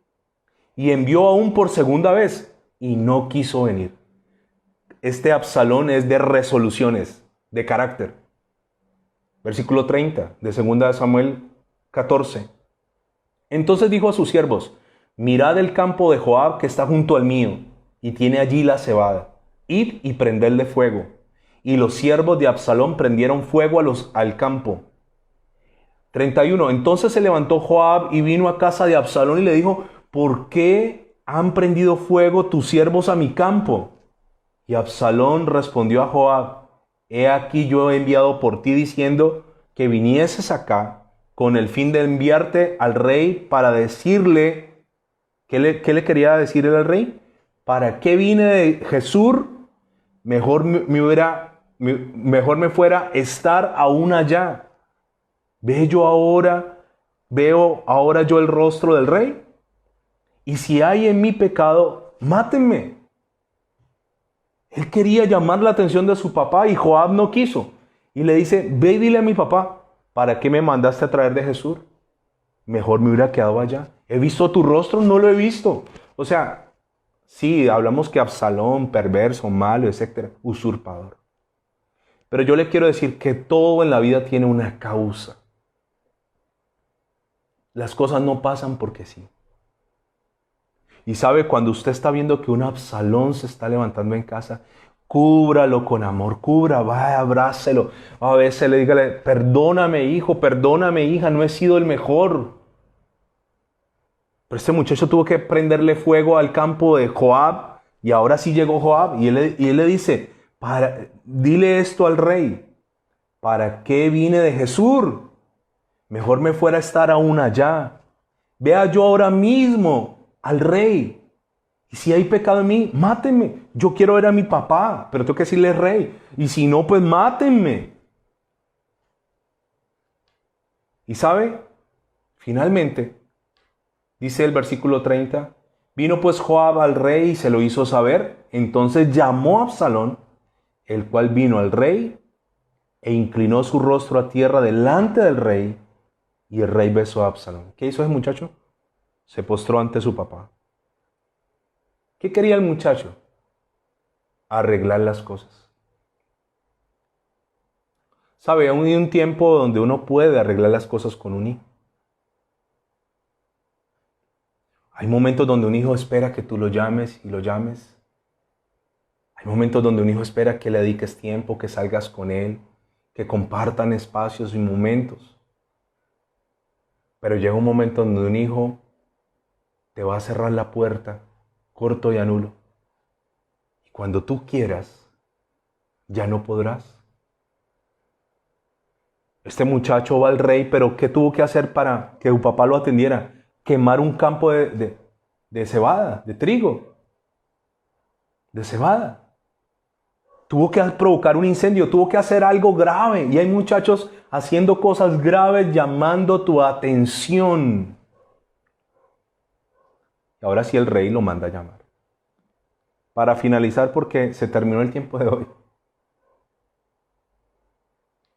Speaker 1: Y envió aún por segunda vez y no quiso venir. Este Absalón es de resoluciones, de carácter. Versículo 30 de 2 Samuel 14. Entonces dijo a sus siervos, mirad el campo de Joab que está junto al mío, y tiene allí la cebada. Id y prendedle fuego. Y los siervos de Absalón prendieron fuego al campo. 31. Entonces se levantó Joab y vino a casa de Absalón y le dijo, ¿por qué han prendido fuego tus siervos a mi campo? Y Absalón respondió a Joab, he aquí yo he enviado por ti diciendo que vinieses acá con el fin de enviarte al rey para decirle, ¿qué le quería decir al rey? ¿Para qué vine de Jesús? Mejor me fuera estar aún allá. Veo ahora yo el rostro del rey. Y si hay en mí pecado, mátenme. Él quería llamar la atención de su papá y Joab no quiso. Y le dice, ve y dile a mi papá, ¿para qué me mandaste a traer de Jesús? Mejor me hubiera quedado allá. ¿He visto tu rostro? No lo he visto. O sea, sí, hablamos que Absalón, perverso, malo, etcétera, usurpador. Pero yo le quiero decir que todo en la vida tiene una causa. Las cosas no pasan porque sí. Y sabe, cuando usted está viendo que un Absalón se está levantando en casa, cúbralo con amor, vaya, abrácelo. A veces le dígale, perdóname hijo, perdóname hija, no he sido el mejor. Pero este muchacho tuvo que prenderle fuego al campo de Joab, y ahora sí llegó Joab, y él le dice, dile esto al rey, ¿para qué vine de Jesús? Mejor me fuera a estar aún allá. Vea yo ahora mismo al rey. Y si hay pecado en mí, mátenme. Yo quiero ver a mi papá, pero tengo que decirle rey. Y si no, pues mátenme. Y sabe, finalmente, dice el versículo 30, vino pues Joab al rey y se lo hizo saber. Entonces llamó a Absalón, el cual vino al rey e inclinó su rostro a tierra delante del rey. Y el rey besó a Absalón. ¿Qué hizo ese muchacho? Se postró ante su papá. ¿Qué quería el muchacho? Arreglar las cosas. ¿Sabe? Aún hay un tiempo donde uno puede arreglar las cosas con un hijo. Hay momentos donde un hijo espera que tú lo llames y lo llames. Hay momentos donde un hijo espera que le dediques tiempo, que salgas con él, que compartan espacios y momentos. Pero llega un momento donde un hijo te va a cerrar la puerta, corto y a nulo. Y cuando tú quieras, ya no podrás. Este muchacho va al rey, pero ¿qué tuvo que hacer para que su papá lo atendiera? Quemar un campo de cebada, de trigo, de cebada. Tuvo que provocar un incendio, tuvo que hacer algo grave. Y hay muchachos haciendo cosas graves, llamando tu atención. Y ahora sí el rey lo manda a llamar. Para finalizar, porque se terminó el tiempo de hoy.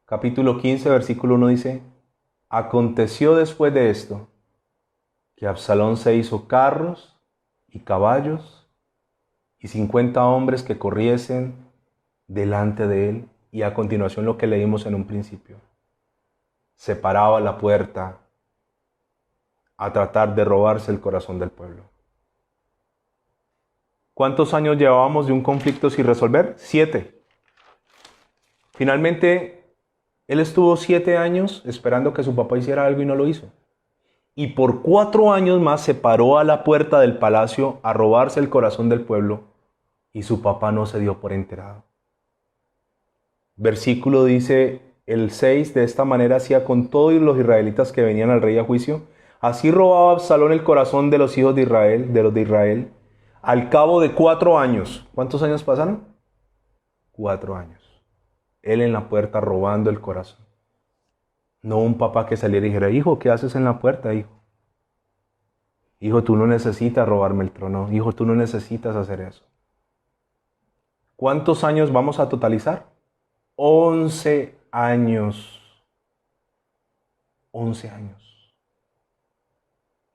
Speaker 1: Capítulo 15, versículo 1 dice: aconteció después de esto que Absalón se hizo carros y caballos y 50 hombres que corriesen delante de él. Y a continuación lo que leímos en un principio. Se paraba a la puerta a tratar de robarse el corazón del pueblo. ¿Cuántos años llevábamos de un conflicto sin resolver? 7. Finalmente, él estuvo 7 años esperando que su papá hiciera algo y no lo hizo. Y por 4 años más se paró a la puerta del palacio a robarse el corazón del pueblo y su papá no se dio por enterado. Versículo dice el 6, de esta manera hacía con todos los israelitas que venían al rey a juicio. Así robaba Absalón el corazón de los hijos de Israel, de los de Israel, al cabo de 4 años. ¿Cuántos años pasaron? 4 años. Él en la puerta robando el corazón. No un papá que saliera y dijera: hijo, ¿qué haces en la puerta, hijo? Hijo, tú no necesitas robarme el trono. Hijo, tú no necesitas hacer eso. ¿Cuántos años vamos a totalizar? 11 años. 11 años.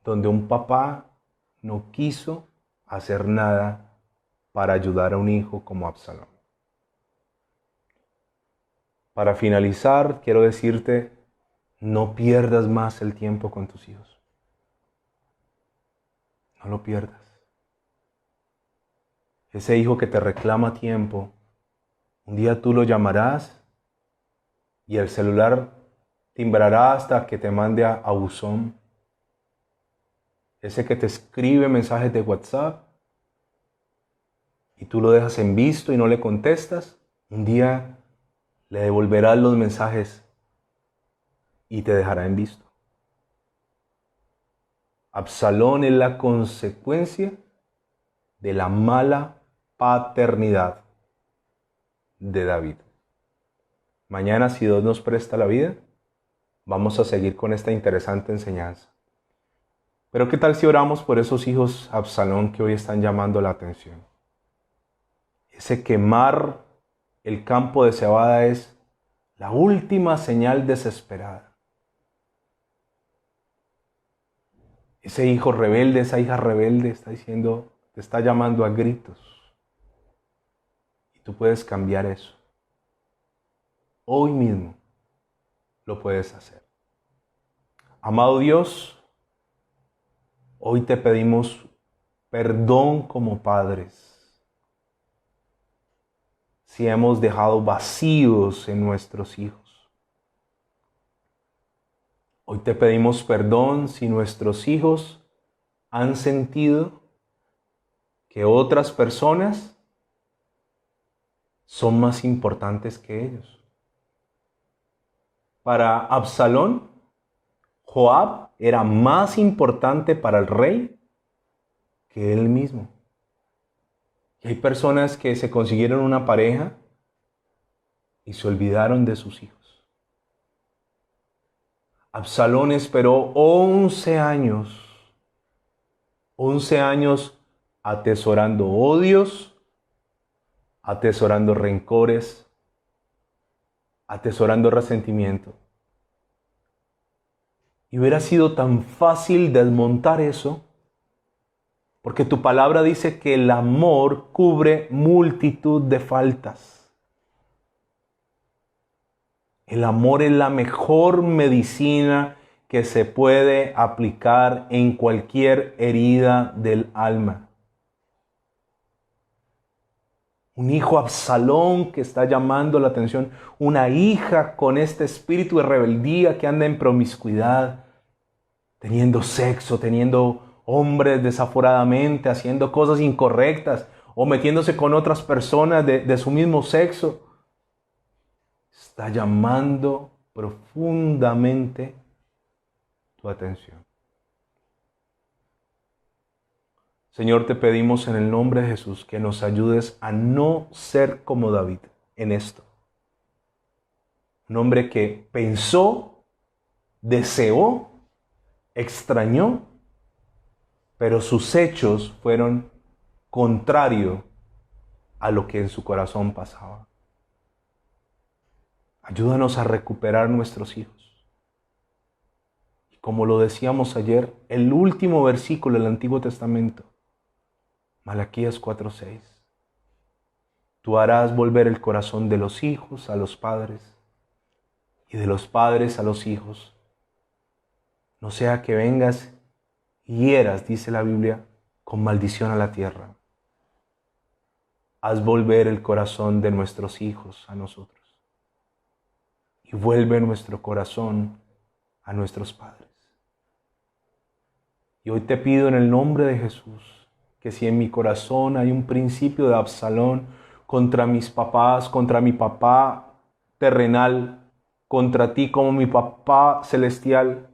Speaker 1: Donde un papá no quiso hacer nada para ayudar a un hijo como Absalón. Para finalizar, quiero decirte: no pierdas más el tiempo con tus hijos. No lo pierdas. Ese hijo que te reclama tiempo, un día tú lo llamarás y el celular timbrará hasta que te mande a buzón. Ese que te escribe mensajes de WhatsApp y tú lo dejas en visto y no le contestas, un día le devolverás los mensajes y te dejará en visto. Absalón es la consecuencia de la mala paternidad de David. Mañana, si Dios nos presta la vida, vamos a seguir con esta interesante enseñanza. Pero ¿qué tal si oramos por esos hijos Absalón que hoy están llamando la atención? Ese quemar el campo de cebada es la última señal desesperada. Ese hijo rebelde, esa hija rebelde está diciendo, te está llamando a gritos. Y tú puedes cambiar eso. Hoy mismo lo puedes hacer. Amado Dios, hoy te pedimos perdón como padres si hemos dejado vacíos en nuestros hijos. Hoy te pedimos perdón si nuestros hijos han sentido que otras personas son más importantes que ellos. Para Absalón, Joab era más importante para el rey que él mismo. Y hay personas que se consiguieron una pareja y se olvidaron de sus hijos. Absalón esperó 11 años atesorando odios, atesorando rencores, atesorando resentimiento. Y hubiera sido tan fácil desmontar eso, porque tu palabra dice que el amor cubre multitud de faltas. El amor es la mejor medicina que se puede aplicar en cualquier herida del alma. Un hijo Absalón que está llamando la atención, una hija con este espíritu de rebeldía que anda en promiscuidad. teniendo sexo, teniendo hombres desaforadamente, haciendo cosas incorrectas o metiéndose con otras personas de su mismo sexo, está llamando profundamente tu atención. Señor, te pedimos en el nombre de Jesús que nos ayudes a no ser como David en esto. Un hombre que pensó, deseó, extrañó, pero sus hechos fueron contrarios a lo que en su corazón pasaba. Ayúdanos a recuperar nuestros hijos. Y como lo decíamos ayer, el último versículo del Antiguo Testamento, Malaquías 4:6. Tú harás volver el corazón de los hijos a los padres y de los padres a los hijos. No sea que vengas y hieras, dice la Biblia, con maldición a la tierra. Haz volver el corazón de nuestros hijos a nosotros. Y vuelve nuestro corazón a nuestros padres. Y hoy te pido en el nombre de Jesús, que si en mi corazón hay un principio de Absalón contra mis papás, contra mi papá terrenal, contra ti como mi papá celestial,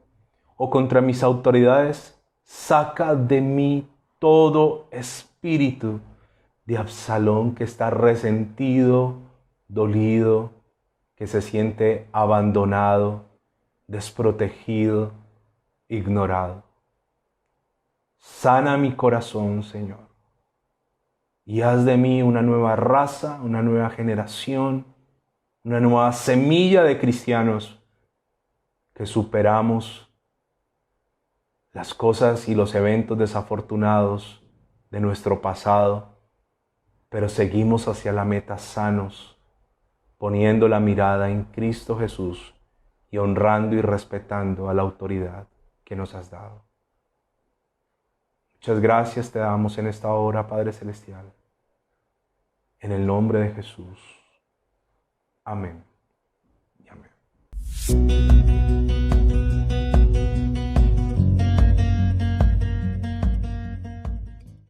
Speaker 1: o contra mis autoridades, saca de mí todo espíritu de Absalón que está resentido, dolido, que se siente abandonado, desprotegido, ignorado. Sana mi corazón, Señor, y haz de mí una nueva raza, una nueva generación, una nueva semilla de cristianos que superamos las cosas y los eventos desafortunados de nuestro pasado, pero seguimos hacia la meta sanos, poniendo la mirada en Cristo Jesús y honrando y respetando a la autoridad que nos has dado. Muchas gracias te damos en esta hora, Padre Celestial. En el nombre de Jesús. Amén y amén.